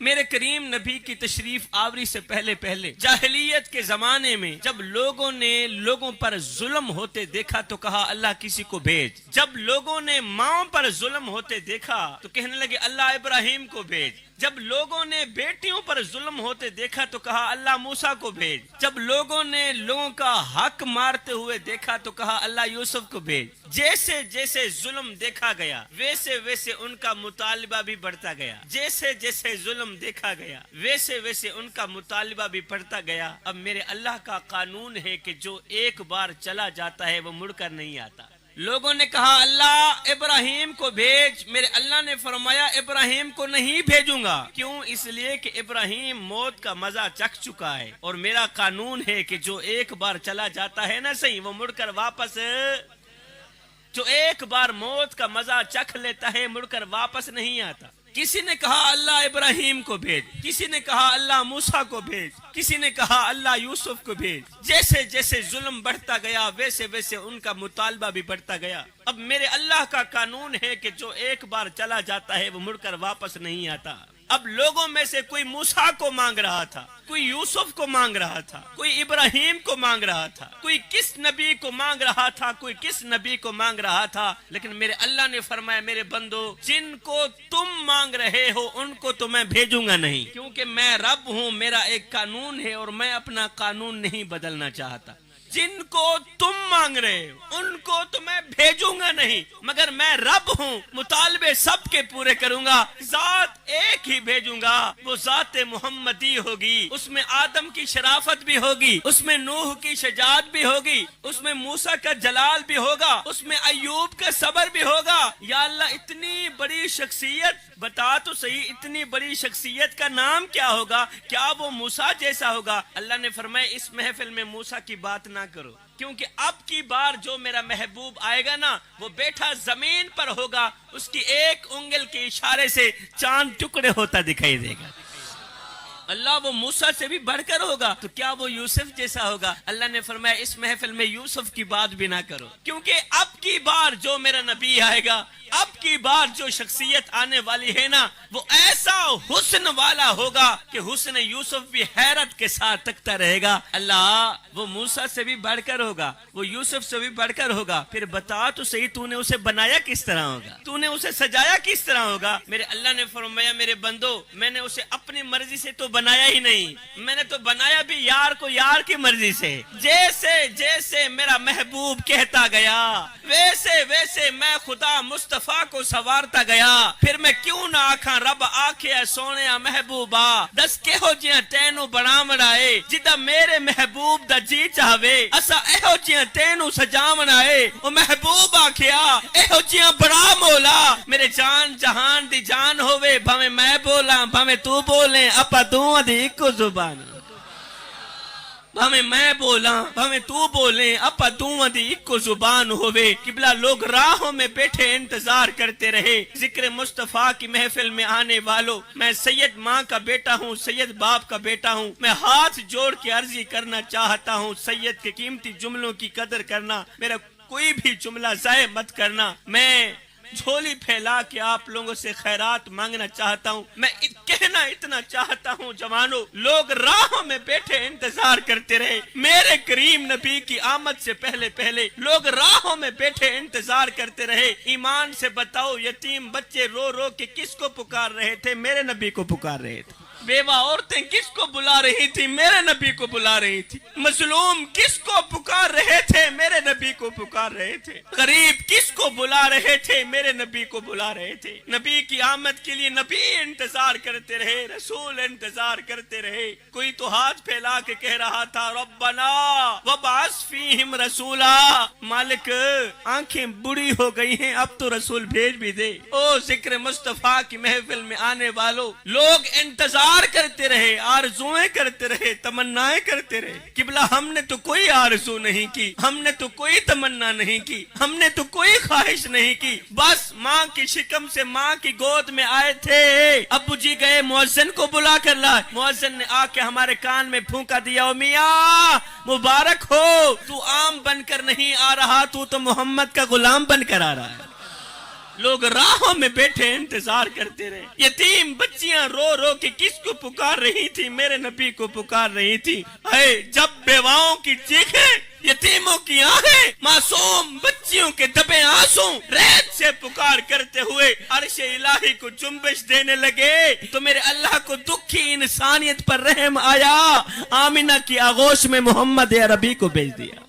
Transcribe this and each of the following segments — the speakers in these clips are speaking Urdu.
میرے کریم نبی کی تشریف آوری سے پہلے جاہلیت کے زمانے میں جب لوگوں نے لوگوں پر ظلم ہوتے دیکھا تو کہا اللہ کسی کو بھیج. جب لوگوں نے ماؤں پر ظلم ہوتے دیکھا تو کہنے لگے اللہ ابراہیم کو بھیج. جب لوگوں نے بیٹیوں پر ظلم ہوتے دیکھا تو کہا اللہ موسیٰ کو بھیج. جب لوگوں نے لوگوں کا حق مارتے ہوئے دیکھا تو کہا اللہ یوسف کو بھیج. جیسے جیسے ظلم دیکھا گیا ویسے ویسے ان کا مطالبہ بھی بڑھتا گیا. جیسے جیسے ظلم دیکھا گیا ویسے ویسے ان کا مطالبہ بھی بڑھتا گیا. اب میرے اللہ کا قانون ہے کہ جو ایک بار چلا جاتا ہے وہ مڑ کر نہیں آتا. لوگوں نے کہا اللہ ابراہیم کو بھیج. میرے اللہ نے فرمایا ابراہیم کو نہیں بھیجوں گا. کیوں؟ اس لیے کہ ابراہیم موت کا مزہ چکھ چکا ہے اور میرا قانون ہے کہ جو ایک بار چلا جاتا ہے نا صحیح وہ مڑ کر واپس، جو ایک بار موت کا مزہ چکھ لیتا ہے مڑ کر واپس نہیں آتا. کسی نے کہا اللہ ابراہیم کو بھیج، کسی نے کہا اللہ موسیٰ کو بھیج، کسی نے کہا اللہ یوسف کو بھیج. جیسے جیسے ظلم بڑھتا گیا ویسے ویسے ان کا مطالبہ بھی بڑھتا گیا. اب میرے اللہ کا قانون ہے کہ جو ایک بار چلا جاتا ہے وہ مڑ کر واپس نہیں آتا. اب لوگوں میں سے کوئی موسیٰ کو مانگ رہا تھا، کوئی یوسف کو مانگ رہا تھا، کوئی ابراہیم کو مانگ رہا تھا، کوئی کس نبی کو مانگ رہا تھا، کوئی کس نبی کو مانگ رہا تھا. لیکن میرے اللہ نے فرمایا میرے بندو جن کو تم مانگ رہے ہو ان کو تو میں بھیجوں گا نہیں، کیونکہ میں رب ہوں، میرا ایک قانون ہے اور میں اپنا قانون نہیں بدلنا چاہتا. جن کو تم مانگ رہے ہو ان کو تو میں بھیجوں گا نہیں، مگر میں رب ہوں، مطالبے سب کے پورے کروں گا. ذات ایک ہی بھیجوں گا، وہ ذات محمدی ہوگی. اس میں آدم کی شرافت بھی ہوگی، اس میں نوح کی شجاعت بھی ہوگی، اس میں موسیٰ کا جلال بھی ہوگا، اس میں ایوب کا صبر بھی ہوگا. یا اللہ اتنی بڑی شخصیت بتا تو صحیح، اتنی بڑی شخصیت کا نام کیا ہوگا؟ کیا وہ موسیٰ جیسا ہوگا؟ اللہ نے فرمایا اس محفل میں موسیٰ کی بات نہ کرو، کیونکہ اب کی بار جو میرا محبوب آئے گا نا وہ بیٹھا زمین پر ہوگا، اس کی ایک انگل کے اشارے سے چاند ٹکڑے ہوتا دکھائی دے گا. اللہ وہ موسیٰ سے بھی بڑھ کر ہوگا تو کیا وہ یوسف جیسا ہوگا؟ اللہ نے فرمایا اس محفل میں یوسف کی بات بھی نہ کرو، کیونکہ اب کی بار جو میرا نبی آئے گا، اب کی بار جو شخصیت آنے والی ہے نا وہ ایسا حسن والا ہوگا کہ حسن یوسف بھی حیرت کے ساتھ تکتا رہے گا. اللہ وہ موسیٰ سے بھی بڑھ کر ہوگا، وہ یوسف سے بھی بڑھ کر ہوگا. پھر بتا تو صحیح تو نے اسے بنایا کس طرح ہوگا، تو نے اسے سجایا کس طرح ہوگا؟ میرے اللہ نے فرمایا میرے بندو میں نے اسے اپنی مرضی سے تو بنایا ہی نہیں، میں نے تو بنایا بھی یار کو یار کی مرضی سے. جیسے جیسے میرا محبوب کہتا گیا ویسے ویسے میں خدا مصطفیٰ کو سوارتا گیا. پھر میں کیوں نہ آکھاں رب آکھے سونے محبوبا دس کہو جیاں تینوں بنا مڑائے جدہ میرے محبوب دا جی چاہوے اسا ایہو جیاں تینوں سجا منائے. او محبوب آکھیا ایہو جیاں بڑا مولا میرے جان جہان دی جان ہووے بھاویں میں بولاں بھاویں تو بولیں اپا دوواں دی اکو زبان، بھاویں میں بولاں بھاویں تو بولیں اپا دوواں دی اکو زبان ہووے. قبلہ لوگ راہوں میں بیٹھے انتظار کرتے رہے. ذکر مصطفیٰ کی محفل میں آنے والوں میں سید ماں کا بیٹا ہوں، سید باپ کا بیٹا ہوں. میں ہاتھ جوڑ کے عرضی کرنا چاہتا ہوں سید کے قیمتی جملوں کی قدر کرنا، میرا کوئی بھی جملہ ضائع مت کرنا. میں جھولی پھیلا کے آپ لوگوں سے خیرات مانگنا چاہتا ہوں. میں کہنا اتنا چاہتا ہوں جوانوں لوگ راہوں میں بیٹھے انتظار کرتے رہے میرے کریم نبی کی آمد سے پہلے لوگ راہوں میں بیٹھے انتظار کرتے رہے. ایمان سے بتاؤ یتیم بچے رو رو کے کس کو پکار رہے تھے؟ میرے نبی کو پکار رہے تھے. بیوہ عورتیں کس کو بلا رہی تھی؟ میرے نبی کو بلا رہی تھی. مظلوم کس کو پکار رہے تھے؟ میرے نبی کو پکار رہے تھے. غریب کس کو بلا رہے تھے؟ میرے نبی کو بلا رہے تھے. نبی کی آمد کے لیے نبی انتظار کرتے رہے، رسول انتظار کرتے رہے. کوئی تو ہاتھ پھیلا کے کہہ رہا تھا ربنا وابعث فیہم رسولا، مالک آنکھیں بڑی ہو گئی ہیں اب تو رسول بھیج بھی دے. او ذکر مصطفیٰ کی محفل میں آنے والوں لوگ انتظار کرتے رہے، آرزویں کرتے رہے، تمنائیں کرتے رہے. قبلہ ہم نے تو کوئی آرزو نہیں کی، ہم نے تو کوئی تمنا نہیں کی، ہم نے تو کوئی خواہش نہیں کی. بس ماں کی شکم سے ماں کی گود میں آئے تھے. ابو جی گئے مؤذن کو بلا کر لائے. مؤذن نے آ کے ہمارے کان میں پھونکا دیا او میاں مبارک ہو، تو عام بن کر نہیں آ رہا، تو محمد کا غلام بن کر آ رہا ہے. لوگ راہوں میں بیٹھے انتظار کرتے رہے. یتیم بچیاں رو رو کے کس کو پکار رہی تھی؟ میرے نبی کو پکار رہی تھی. اے جب بیواؤں کی چیخیں، یتیموں کی آہیں، معصوم بچیوں کے دبے آنسو ریت سے پکار کرتے ہوئے عرش الہی کو جنبش دینے لگے تو میرے اللہ کو دکھی انسانیت پر رحم آیا. آمینہ کی آغوش میں محمد عربی کو بھیج دیا.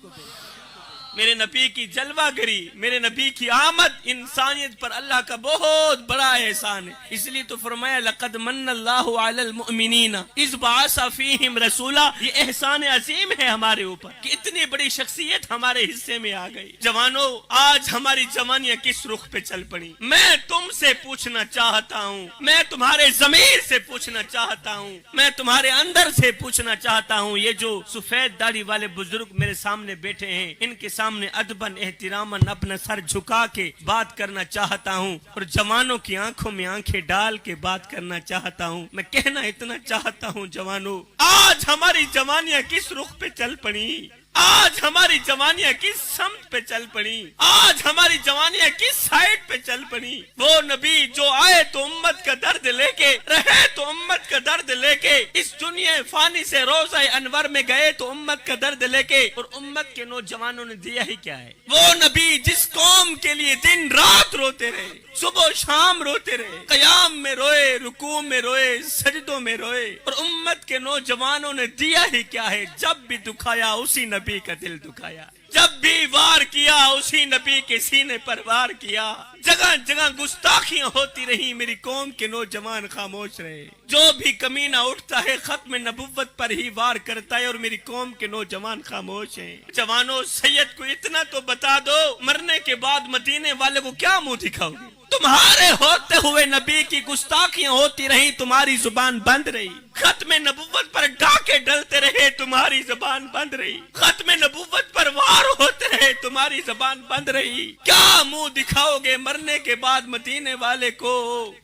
میرے نبی کی جلوہ گری، میرے نبی کی آمد انسانیت پر اللہ کا بہت بڑا احسان ہے. اس لیے تو فرمایا لقد من اللہ علی المؤمنین اذ بعث فیہم رسولا. یہ احسان عظیم ہے ہمارے اوپر کہ اتنی بڑی شخصیت ہمارے حصے میں آ گئی. جوانوں، آج ہماری جوانیاں کس رخ پہ چل پڑی؟ میں تم سے پوچھنا چاہتا ہوں، میں تمہارے ضمیر سے پوچھنا چاہتا ہوں، میں تمہارے اندر سے پوچھنا چاہتا ہوں. یہ جو سفید داڑھی والے بزرگ میرے سامنے بیٹھے ہیں، ان کے سامنے ادباً احتراماً اپنا سر جھکا کے بات کرنا چاہتا ہوں اور جوانوں کی آنکھوں میں آنکھیں ڈال کے بات کرنا چاہتا ہوں. میں کہنا اتنا چاہتا ہوں، جوانوں، آج ہماری جوانیاں کس رخ پہ چل پڑی؟ آج ہماری جوانیاں کس سمت پہ چل پڑی؟ آج ہماری جوانیاں کس سائٹ پہ چل پڑی؟ وہ نبی جو آئے تو امت کا درد لے کے، رہے تو امت کا درد لے کے، اس دنیا فانی سے روضہ انور میں گئے تو امت کا درد لے کے، اور امت کے نوجوانوں نے دیا ہی کیا ہے؟ وہ نبی جس قوم کے لیے دن رات روتے رہے، صبح و شام روتے رہے، قیام میں روئے، رکوع میں روئے، سجدوں میں روئے، اور امت کے نوجوانوں نے دیا ہی کیا ہے؟ جب بھی دکھایا اسی نبی کا دل دکھایا، جب بھی وار کیا اسی نبی کے سینے پر وار کیا. جگہ جگہ گستاخیاں ہوتی رہی، میری قوم کے نوجوان خاموش رہے. جو بھی کمینہ اٹھتا ہے ختم نبوت پر ہی وار کرتا ہے، اور میری قوم کے نوجوان خاموش ہیں. جوانوں، سید کو اتنا تو بتا دو، مرنے کے بعد مدینے والے کو کیا منہ دکھاؤ گے؟ تمہارے ہوتے ہوئے نبی کی گستاخیاں ہوتی رہی، تمہاری زبان بند رہی. ختم نبوت پر ڈاکے ڈلتے رہے، تمہاری زبان بند رہی. ختم نبوت پر وار ہوتے رہے، تمہاری زبان بند رہی. کیا منہ دکھاؤ گے مرنے کے بعد مدینے والے کو؟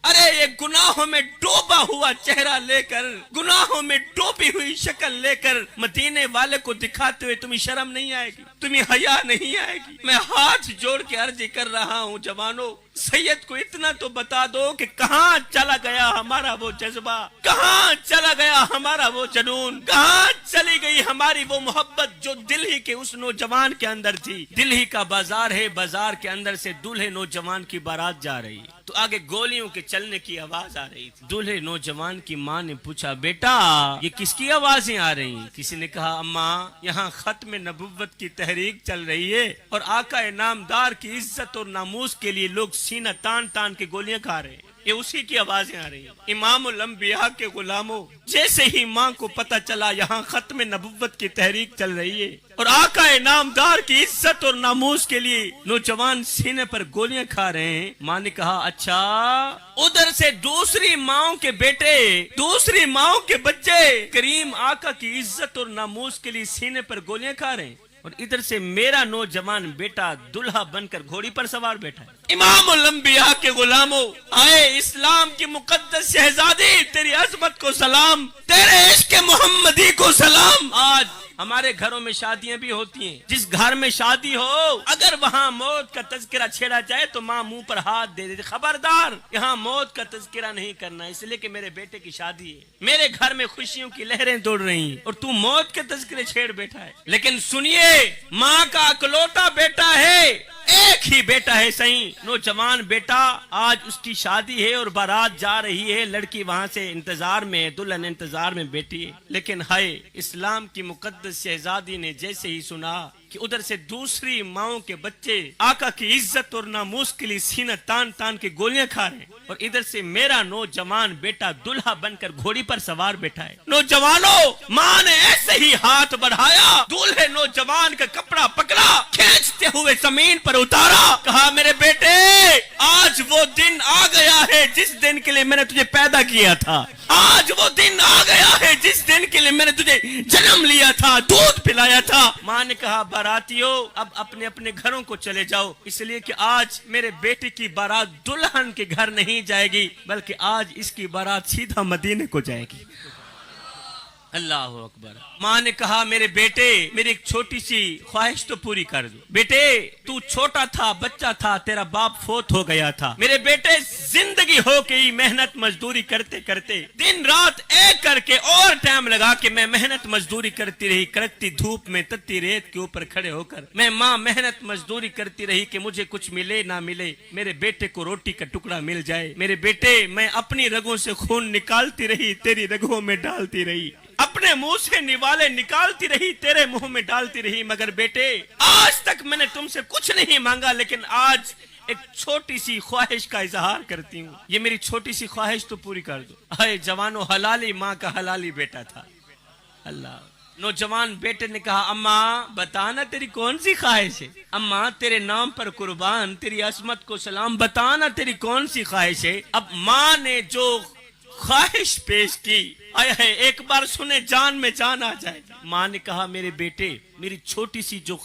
ارے یہ گناہوں میں ڈوبا ہوا چہرہ لے کر، گناہوں میں ڈوبی ہوئی شکل لے کر مدینے والے کو دکھاتے ہوئے تمہیں شرم نہیں آئے گی؟ تمہیں حیا نہیں آئے گی؟ میں ہاتھ جوڑ کے عرض کر رہا ہوں، جوانوں، سید کو اتنا تو بتا دو کہ کہاں چلا گیا ہمارا وہ جذبہ، کہاں چلا گیا ہمارا وہ جنون، کہاں چلی گئی ہماری وہ محبت جو دل ہی کے اس نوجوان کے اندر تھی. دل ہی کا بازار ہے، بازار کے اندر سے دولہے نوجوان کی بارات جا رہی ہے تو آگے گولیوں کے چلنے کی آواز آ رہی تھی. دولہے نوجوان کی ماں نے پوچھا، بیٹا یہ کس کی آوازیں آ رہی ہیں؟ کسی نے کہا، اماں یہاں ختم نبوت کی تحریک چل رہی ہے اور آقا نامدار کی عزت اور ناموس کے لیے لوگ سینہ تان تان کے گولیاں کھا رہے ہیں. یہ اسی کی آوازیں آ رہی ہیں. امام الانبیاء کے غلاموں، جیسے ہی ماں کو پتہ چلا یہاں ختم نبوت کی تحریک چل رہی ہے اور آقا نامدار کی عزت اور ناموس کے لیے نوجوان سینے پر گولیاں کھا رہے ہیں، ماں نے کہا، اچھا ادھر سے دوسری ماؤں کے بیٹے، دوسری ماؤں کے بچے کریم آقا کی عزت اور ناموس کے لیے سینے پر گولیاں کھا رہے ہیں، اور ادھر سے میرا نوجوان بیٹا دلہا بن کر گھوڑی پر سوار بیٹھا ہے. امام الانبیاء کے غلاموں، آئے اسلام کی مقدس شہزادی، تیری عظمت کو سلام، تیرے عشق محمدی کو سلام. آج ہمارے گھروں میں شادیاں بھی ہوتی ہیں، جس گھر میں شادی ہو اگر وہاں موت کا تذکرہ چھیڑا جائے تو ماں منہ پر ہاتھ دے دیتی، خبردار یہاں موت کا تذکرہ نہیں کرنا، اس لیے کہ میرے بیٹے کی شادی ہے، میرے گھر میں خوشیوں کی لہریں دوڑ رہی ہیں اور تو موت کے تذکرے چھیڑ بیٹھا ہے. لیکن سنیے، ماں کا اکلوتا بیٹا ہے، ایک ہی بیٹا ہے صحیح، نوجوان بیٹا، آج اس کی شادی ہے اور بارات جا رہی ہے، لڑکی وہاں سے انتظار میں، دلہن انتظار میں بیٹھی ہے. لیکن ہائے، اسلام کی مقدس شہزادی نے جیسے ہی سنا کہ ادھر سے دوسری ماؤں کے بچے آقا کی عزت اور ناموس کے لیے سینہ تان تان کے گولیاں کھا رہے ہیں اور ادھر سے میرا نوجوان بیٹا دلہا بن کر گھوڑی پر سوار بیٹھا ہے. نوجوانوں، ماں نے ایسے ہی ہاتھ بڑھایا، دولہے نوجوان کا کپڑا پکڑا، کھینچتے ہوئے زمین پر اتارا، کہا، میرے بیٹے آج وہ دن آ گیا ہے جس دن کے لیے میں نے تجھے پیدا کیا تھا، آج وہ دن آ گیا ہے جس دن کے لیے میں نے تجھے جنم لیا تھا، دودھ پلایا تھا. ماں نے کہا، باراتیوں اب اپنے اپنے گھروں کو چلے جاؤ، اس لیے کہ آج میرے بیٹے کی بارات دلہن کے گھر نہیں جائے گی بلکہ آج اس کی بارات سیدھا مدینے کو جائے گی. اللہ اکبر. ماں نے کہا میرے بیٹے میری ایک چھوٹی سی خواہش تو پوری کر دو. بیٹے تو چھوٹا تھا، بچہ تھا، تیرا باپ فوت ہو گیا تھا. میرے بیٹے زندگی ہو گئی محنت مزدوری کرتے کرتے، دن رات ایک کر کے اور ٹائم لگا کے میں محنت مزدوری کرتی رہی، کڑکتی دھوپ میں تتی ریت کے اوپر کھڑے ہو کر میں ماں محنت مزدوری کرتی رہی کہ مجھے کچھ ملے نہ ملے میرے بیٹے کو روٹی کا ٹکڑا مل جائے. میرے بیٹے میں اپنی رگوں سے خون نکالتی رہی، تیری رگوں میں ڈالتی رہی، اپنے منہ سے نوالے نکالتی رہی، تیرے منہ میں ڈالتی رہی. مگر بیٹے آج تک میں نے تم سے کچھ نہیں مانگا، لیکن آج ایک چھوٹی سی خواہش کا اظہار کرتی ہوں، یہ میری چھوٹی سی خواہش تو پوری کر دو. اے جوانو، حلالی ماں کا حلالی بیٹا تھا. اللہ. نوجوان بیٹے نے کہا اماں بتانا تیری کون سی خواہش ہے؟ اماں تیرے نام پر قربان، تیری عظمت کو سلام، بتانا تیری کون سی خواہش ہے؟ اب ماں نے جو خواہش پیش کی، آیا ہے ایک بار سنے جان میں جان آ جائے. ماں نے کہا میرے بیٹے میری چھوٹی سی جو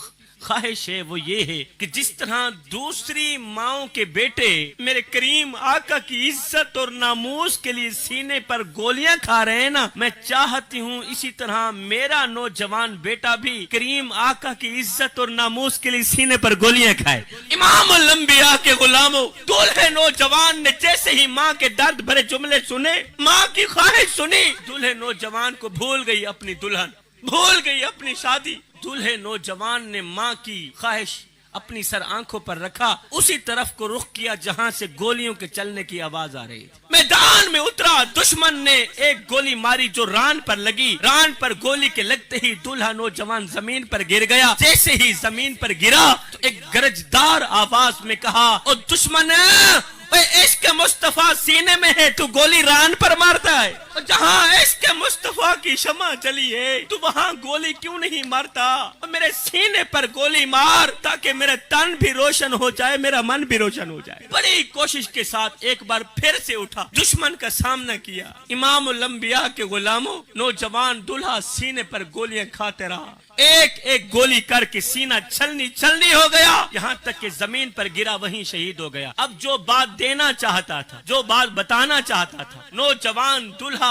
خواہش ہے وہ یہ ہے کہ جس طرح دوسری ماؤں کے بیٹے میرے کریم آقا کی عزت اور ناموس کے لیے سینے پر گولیاں کھا رہے ہیں نا، میں چاہتی ہوں اسی طرح میرا نوجوان بیٹا بھی کریم آقا کی عزت اور ناموس کے لیے سینے پر گولیاں کھائے. امام الانبیاء کے غلاموں، دولہے نوجوان نے جیسے ہی ماں کے درد بھرے جملے سنے، ماں کی خواہش سنی، دولہے نوجوان کو بھول گئی اپنی دلہن، بھول گئی اپنی شادی. دولہے نوجوان نے ماں کی خواہش اپنی سر آنکھوں پر رکھا، اسی طرف کو رخ کیا جہاں سے گولیوں کے چلنے کی آواز آ رہی تھی. میدان میں اترا، دشمن نے ایک گولی ماری جو ران پر لگی، ران پر گولی کے لگتے ہی دولہا نوجوان زمین پر گر گیا. جیسے ہی زمین پر گرا تو ایک گرجدار آواز میں کہا او دشمن، عشق مصطفیٰ سینے میں ہے تو گولی ران پر مارتا ہے؟ جہاں عشق مصطفیٰ کی شمع جلی ہے تو وہاں گولی کیوں نہیں مارتا؟ میرے سینے پر گولی مار تاکہ میرا تن بھی روشن ہو جائے، میرا من بھی روشن ہو جائے. بڑی کوشش کے ساتھ ایک بار پھر سے اٹھا، دشمن کا سامنا کیا. امام الانبیاء کے غلاموں، نوجوان دلہا سینے پر گولیاں کھاتے رہا، ایک ایک گولی کر کے سینہ چھلنی ہو گیا، یہاں تک کہ زمین پر گرا وہیں شہید ہو گیا. اب جو بات دینا چاہتا تھا، جو بات بتانا چاہتا تھا، نوجوان دلہا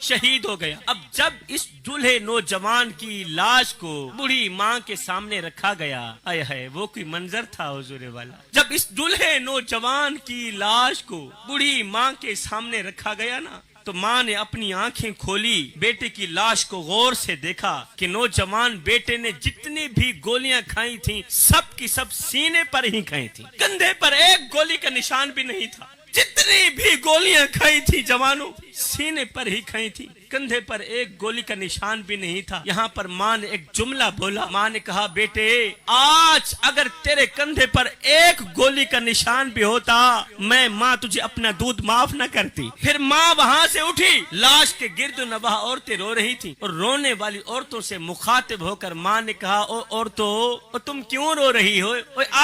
شہید ہو گیا. اب جب اس دلہے نوجوان کی لاش کو بوڑھی ماں کے سامنے رکھا گیا، آئے ہے وہ کوئی منظر تھا حضور والا. جب اس دلہے نوجوان کی لاش کو بوڑھی ماں کے سامنے رکھا گیا نا، تو ماں نے اپنی آنکھیں کھولی، بیٹے کی لاش کو غور سے دیکھا کہ نوجوان بیٹے نے جتنی بھی گولیاں کھائی تھیں سب کی سب سینے پر ہی کھائی تھیں، کندھے پر ایک گولی کا نشان بھی نہیں تھا. جتنی بھی گولیاں کھائی تھی جوانوں سینے پر ہی کھائی تھی، کندھے پر ایک گولی کا نشان بھی نہیں تھا. یہاں پر ماں نے ایک جملہ بولا، ماں نے کہا بیٹے آج اگر تیرے کندھے پر ایک گولی کا نشان بھی ہوتا میں ماں تجھے اپنا دودھ معاف نہ کرتی. پھر ماں وہاں سے اٹھی، لاش کے گرد و نواح عورتیں رو رہی تھی اور رونے والی عورتوں سے مخاطب ہو کر ماں نے کہا او عورتوں تم کیوں رو رہی ہو؟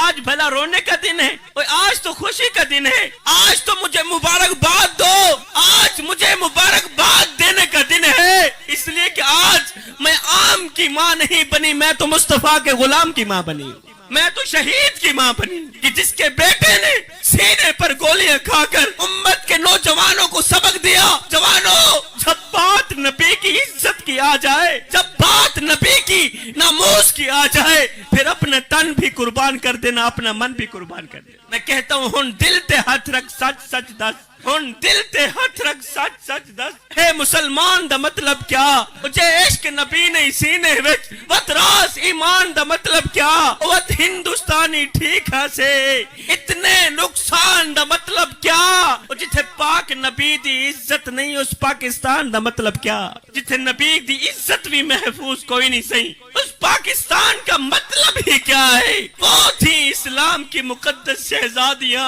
آج بھلا رونے کا دن ہے؟ آج تو خوشی کا دن ہے، آج تو مجھے مبارکباد دو، آج مجھے مبارکباد دینے کا دن ہے، اس لیے کہ آج میں عام کی ماں نہیں بنی، میں تو مصطفیٰ کے غلام کی ماں بنی، میں تو شہید کی ماں بنی کہ جس کے بیٹے نے سینے پر گولیاں کھا کر امت کے نوجوانوں کو سبق دیا. جوانوں، جب بات نبی کی عزت کی آ جائے، جب بات نبی کی ناموس کی آ جائے، پھر اپنا تن بھی قربان کر دینا، اپنا من بھی قربان کر دینا. میں کہتا ہوں ہن دل تے ہاتھ رکھ سچ سچ دس، ہن دل تے ہاتھ رکھ سچ سچ دس، ہے مسلمان دا مطلب کیا؟ جے عشق نبی نہیں سینے وچ وت راس ایمان دا مطلب کیا؟ وت ہندوستانی ٹھیک ہسے اتنے نقصان دا مطلب کیا؟ جتھے پاک نبی دی عزت نہیں اس پاکستان دا مطلب کیا؟ جتھے نبی دی عزت بھی محفوظ کوئی نہیں صحیح اس پاکستان کا مطلب ہی کیا ہے؟ وہ تھی اسلام کی مقدس شہزادیاں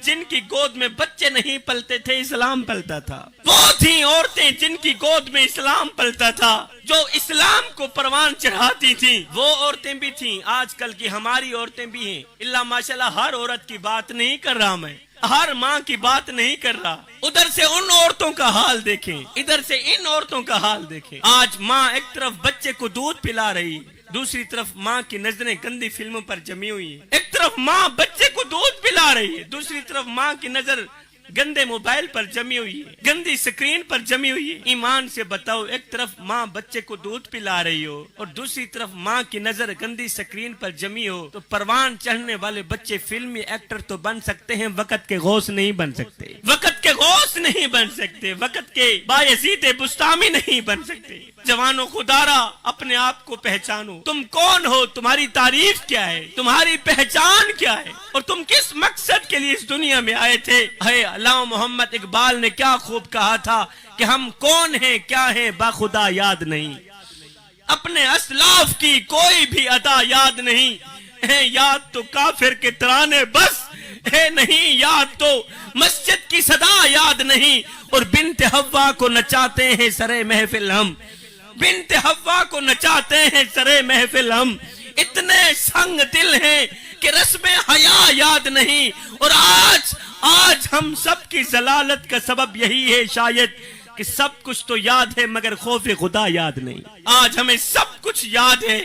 جن کی گود میں بچے نہیں پلتے تھے، اسلام پلتا تھا. وہ تھیں عورتیں جن کی گود میں اسلام پلتا تھا، جو اسلام کو پروان چڑھاتی تھیں. وہ عورتیں بھی تھیں، آج کل کی ہماری عورتیں بھی ہیں. اللہ ماشاءاللہ ہر عورت کی بات نہیں کر رہا، میں ہر ماں کی بات نہیں کر رہا. ادھر سے ان عورتوں کا حال دیکھیں، ادھر سے ان عورتوں کا حال دیکھیں. آج ماں ایک طرف بچے کو دودھ پلا رہی، دوسری طرف ماں کی نظریں گندی فلموں پر جمی ہوئی ہیں. ایک طرف ماں بچے کو دودھ پلا رہی ہے، دوسری طرف ماں کی نظر گندے موبائل پر جمی ہوئی ہے، گندی سکرین پر جمی ہوئی ہے۔ ایمان سے بتاؤ، ایک طرف ماں بچے کو دودھ پلا رہی ہو اور دوسری طرف ماں کی نظر گندی سکرین پر جمی ہو، تو پروان چڑھنے والے بچے فلمی ایکٹر تو بن سکتے ہیں، وقت کے غوث نہیں بن سکتے، وقت کے غوث نہیں بن سکتے، وقت کے بایزید بستامی نہیں بن سکتے۔ جوانوں خدارا اپنے آپ کو پہچانو، تم کون ہو، تمہاری تعریف کیا ہے، تمہاری پہچان کیا ہے، اور تم کس مقصد کے لیے اس دنیا میں آئے تھے۔ علامہ محمد اقبال نے کیا خوب کہا تھا کہ ہم کون ہیں کیا ہیں باخدا یاد نہیں، اپنے اسلاف کی کوئی بھی ادا یاد نہیں ہے، یاد تو کافر کے ترانے بس ہے نہیں، یاد تو مسجد کی صدا یاد نہیں، اور بنت حوا کو نچاتے ہیں سرے محفل ہم، بنت حوا کو نچاتے ہیں سرے محفل ہم، اتنے سنگ دل ہیں کہ رسم حیا یاد نہیں، اور آج ہم سب کی ضلالت کا سبب یہی ہے شاید کہ سب کچھ تو یاد ہے مگر خوف خدا یاد نہیں۔ آج ہمیں سب کچھ یاد ہے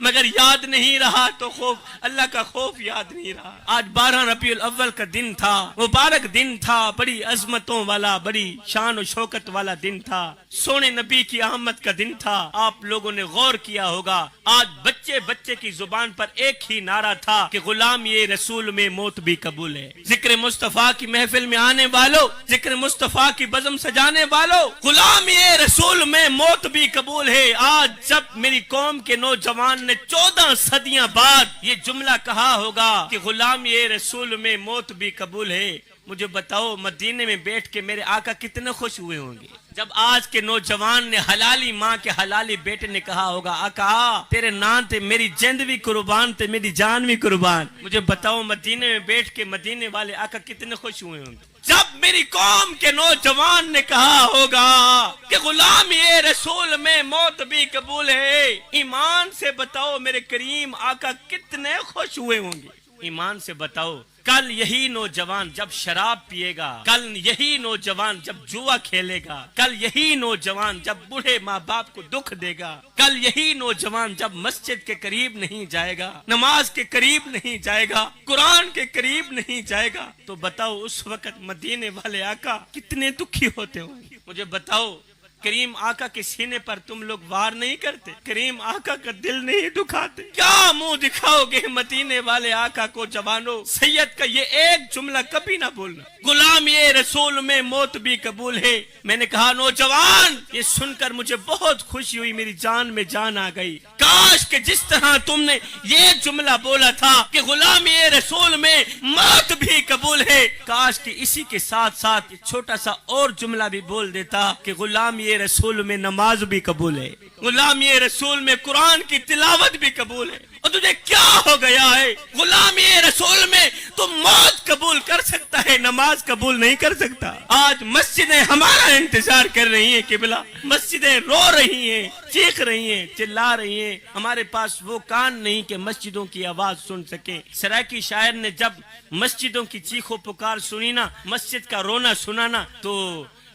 مگر یاد نہیں رہا تو خوف اللہ کا خوف یاد نہیں رہا۔ آج 12 ربیع الاول کا دن تھا، مبارک دن تھا، بڑی عظمتوں والا، بڑی شان و شوکت والا دن تھا، سونے نبی کی آمد کا دن تھا۔ آپ لوگوں نے غور کیا ہوگا، آج بچے کی زبان پر ایک ہی نعرہ تھا کہ غلام یہ رسول میں موت بھی قبول ہے۔ ذکر مصطفیٰ کی محفل میں آنے والوں، ذکر مصطفیٰ کی بزم سجانے والوں، غلام یہ رسول میں موت بھی قبول ہے۔ آج جب میری قوم کے نوجوان نے 14 صدیاں بعد یہ جملہ کہا ہوگا کہ غلام یہ رسول میں موت بھی قبول ہے، مجھے بتاؤ مدینے میں بیٹھ کے میرے آقا کتنے خوش ہوئے ہوں گے جب آج کے نوجوان نے حلالی ماں کے حلالی بیٹے نے کہا ہوگا آقا تیرے نام تے میری جند بھی قربان تے میری جان بھی قربان۔ مجھے بتاؤ مدینے میں بیٹھ کے مدینے والے آقا کتنے خوش ہوئے ہوں گے جب میری قوم کے نوجوان نے کہا ہوگا کہ غلام یہ رسول میں موت بھی قبول ہے۔ ایمان سے بتاؤ میرے کریم آقا کتنے خوش ہوئے ہوں گے۔ ایمان سے بتاؤ کل یہی نوجوان جب شراب پیے گا، کل یہی نوجوان جب جوا کھیلے گا، کل یہی نوجوان جب بوڑھے ماں باپ کو دکھ دے گا، کل یہی نوجوان جب مسجد کے قریب نہیں جائے گا، نماز کے قریب نہیں جائے گا، قرآن کے قریب نہیں جائے گا، تو بتاؤ اس وقت مدینے والے آقا کتنے دکھی ہوتے ہوں گے۔ مجھے بتاؤ کریم آقا کے سینے پر تم لوگ وار نہیں کرتے، کریم آقا کا دل نہیں دکھاتے؟ کیا منہ دکھاؤ گے مدینے والے آقا کو جوانوں؟ سید کا یہ ایک جملہ کبھی نہ بولنا، غلام یہ رسول میں موت بھی قبول ہے۔ میں نے کہا نوجوان یہ سن کر مجھے بہت خوشی ہوئی، میری جان میں جان آ گئی۔ کاش کہ جس طرح تم نے یہ جملہ بولا تھا کہ غلام یہ رسول میں موت بھی قبول ہے، کاش کہ اسی کے ساتھ ساتھ چھوٹا سا اور جملہ بھی بول دیتا کہ غلام یہ رسول میں نماز بھی قبول ہے، غلام یہ رسول میں قرآن کی تلاوت بھی قبول ہے۔ اور تجھے کیا ہو گیا ہے؟ غلام یہ رسول میں تم موت قبول کر سکتا ہے، نماز قبول نہیں کر سکتا۔ آج مسجدیں ہمارا انتظار کر رہی ہیں قبلہ، مسجدیں رو رہی ہیں، چیخ رہی ہیں، چلا رہی ہیں، ہمارے پاس وہ کان نہیں کہ مسجدوں کی آواز سن سکیں۔ سرائکی شاعر نے جب مسجدوں کی چیخ و پکار سنی نا، مسجد کا رونا سنا نا، تو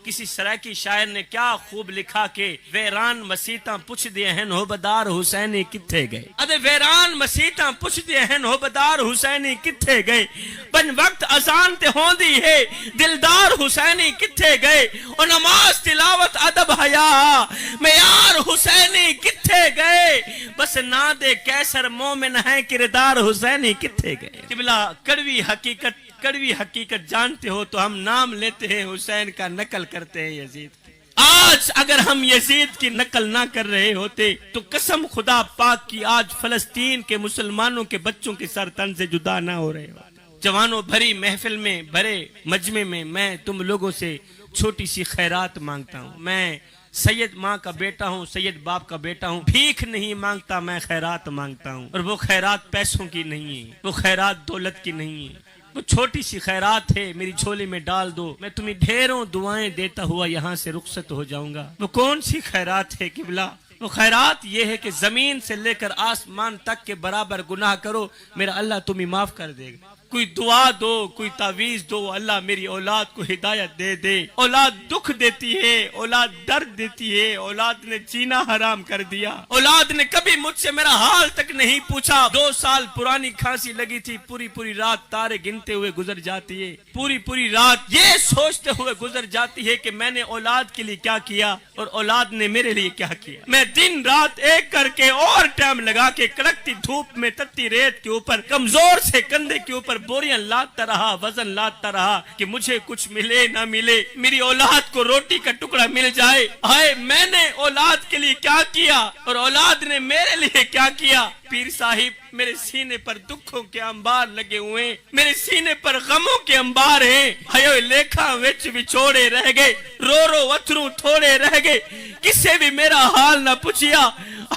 کسی سرائکی شاعر نے کیا خوب لکھا کہ ویران مسیتاں پوچھ دے ہیں ہوبدار حسینی کتھے گئے۔ ادے ویران مسیتاں پوچھ دے ہیں ہوبدار حسینی کتھے گئے، بن وقت اذان تے ہوندی ہے دلدار حسینی کتھے گئے، اور نماز تلاوت ادب حیا معیار حسینی کتھے گئے، بس نہ دے کیسر مومن ہے کردار حسینی کتھے گئے۔ قبلہ کڑوی حقیقت جانتے ہو تو ہم نام لیتے ہیں حسین کا، نقل کرتے ہیں یزید کی۔ آج اگر ہم یزید کی نقل نہ کر رہے ہوتے تو قسم خدا پاک کی آج فلسطین کے مسلمانوں کے بچوں کے سر تن سے جدا نہ ہو رہے ہوتے۔ جوانوں بھری محفل میں، بڑے مجمع میں تم لوگوں سے چھوٹی سی خیرات مانگتا ہوں۔ میں سید ماں کا بیٹا ہوں، سید باپ کا بیٹا ہوں، بھیک نہیں مانگتا، میں خیرات مانگتا ہوں، اور وہ خیرات پیسوں کی نہیں ہے، وہ خیرات دولت کی نہیں ہے، وہ چھوٹی سی خیرات ہے، میری جھولی میں ڈال دو، میں تمہیں ڈھیروں دعائیں دیتا ہوا یہاں سے رخصت ہو جاؤں گا۔ وہ کون سی خیرات ہے قبلہ؟ وہ خیرات یہ ہے کہ زمین سے لے کر آسمان تک کے برابر گناہ کرو، میرا اللہ تمہیں معاف کر دے گا۔ کوئی دعا دو، کوئی تعویذ دو، اللہ میری اولاد کو ہدایت دے دے۔ اولاد دکھ دیتی ہے، اولاد درد دیتی ہے، اولاد نے جینا حرام کر دیا۔ اولاد نے کبھی مجھ سے میرا حال تک نہیں پوچھا۔ 2 سال پرانی کھانسی لگی تھی، پوری رات تارے گنتے ہوئے گزر جاتی ہے، پوری رات یہ سوچتے ہوئے گزر جاتی ہے کہ میں نے اولاد کے لیے کیا کیا اور اولاد نے میرے لیے کیا کیا۔ میں دن رات ایک کر کے اور ٹائم لگا کے کڑکتی دھوپ میں تتی ریت کے اوپر کمزور سے کندھے کے اوپر بوریاں لاتا رہا، وزن لاتا رہا کہ مجھے کچھ ملے نہ ملے، میری اولاد کو روٹی کا ٹکڑا مل جائے۔ ہائے میں نے اولاد کے لیے کیا کیا اور اولاد نے میرے لیے کیا کیا۔ پیر صاحب میرے سینے پر دکھوں کے انبار لگے ہوئے ہیں، میرے سینے پر غموں کے انبار ہیں۔ ہیو لیکھاں وچ وچوڑے رہ گئے، رو وتھروں تھوڑے رہ گئے، کسے بھی میرا حال نہ پوچھیا،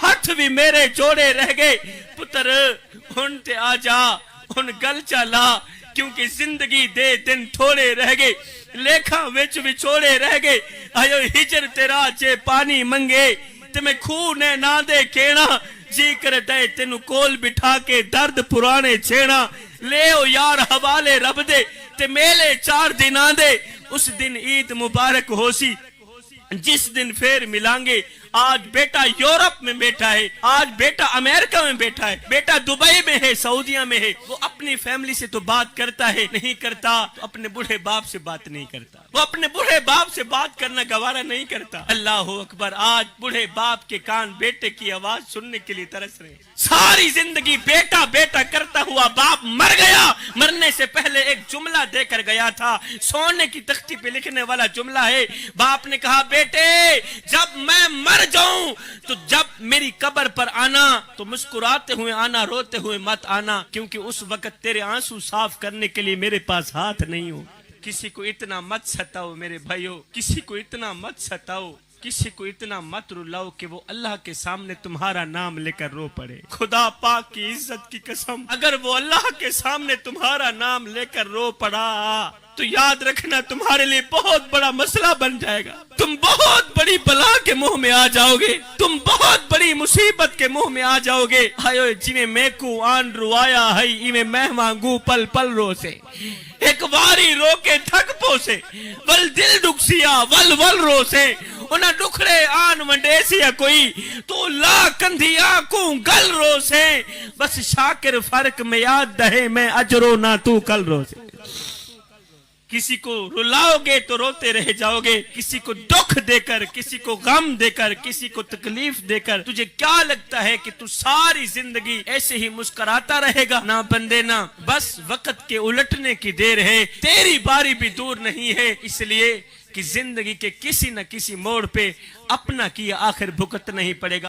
ہاتھ بھی میرے جوڑے رہ گئے۔ پتر ہن تے آ جا، ہن گل چلا، کیونکہ زندگی دے دن تھوڑے رہ گئے، لیکھاں وچ وچوڑے رہ گئے۔ ہیو ہجر تیرا جے پانی منگے تے میں کھو نے نہ دے کینا، جی کر دے تینو کول بٹھا کے درد پرانے چھینا۔ لے او یار حوالے رب دے تے میلے 4 دن آ دے، اس دن عید مبارک ہو سی جس دن پھر ملانگے۔ آج بیٹا یورپ میں بیٹھا ہے، آج بیٹا امریکہ میں بیٹھا ہے، بیٹا دبئی میں ہے، سعودیہ میں ہے۔ وہ اپنی فیملی سے تو بات کرتا ہے، نہیں کرتا تو اپنے بوڑھے باپ سے بات نہیں کرتا، وہ اپنے بوڑھے باپ سے بات کرنا گوارا نہیں کرتا۔ اللہ اکبر، آج بوڑھے باپ کے کان بیٹے کی آواز سننے کے لیے ترس رہے۔ ساری زندگی بیٹا بیٹا کرتا ہوا باپ مر گیا، مرنے سے پہلے ایک جملہ دے کر گیا تھا، سونے کی تختی پہ لکھنے والا جملہ ہے۔ باپ نے کہا بیٹے جب میں مر جاؤں تو جب میری قبر پر آنا تو مسکراتے ہوئے آنا، روتے ہوئے مت آنا، کیونکہ اس وقت تیرے آنسو صاف کرنے کے لیے میرے پاس ہاتھ نہیں ہو۔ کسی کو اتنا مت ستاؤ میرے بھائیو، کسی کو اتنا مت ستاؤ، کسی کو اتنا مت رلاؤ کہ وہ اللہ کے سامنے تمہارا نام لے کر رو پڑے۔ خدا پاک کی عزت کی قسم، اگر وہ اللہ کے سامنے تمہارا نام لے کر رو پڑا تو یاد رکھنا تمہارے لیے بہت بڑا مسئلہ بن جائے گا، تم بہت بڑی بلا کے منہ میں آ جاؤ گے، تم بہت بڑی مصیبت کے منہ میں آ جاؤ گے۔ ہائے جی میں کو آن روایا ہے ایویں مہواں گو پل پل رو سے، ایک واری رو کے تھک پو سے، ول دل ڈکسیا ول ول رو سے، انہاں ڈکھڑے آن ونڈے سیا کوئی تو لا کندھیا کو گل رو سے، بس شاکر فرق میں یاد دہے میں اجرو نہ تو کل رو سے۔ کسی کو رلاؤ گے تو روتے رہ جاؤ گے، کسی کو دکھ دے کر، کسی کو غم دے کر، کسی کو تکلیف دے کر تجھے کیا لگتا ہے کہ تو ساری زندگی ایسے ہی مسکراتا رہے گا؟ نہ بندے نہ، بس وقت کے الٹنے کی دیر ہے، تیری باری بھی دور نہیں ہے، اس لیے کہ زندگی کے کسی نہ کسی موڑ پہ اپنا کیا آخر بھگتنا ہی پڑے گا۔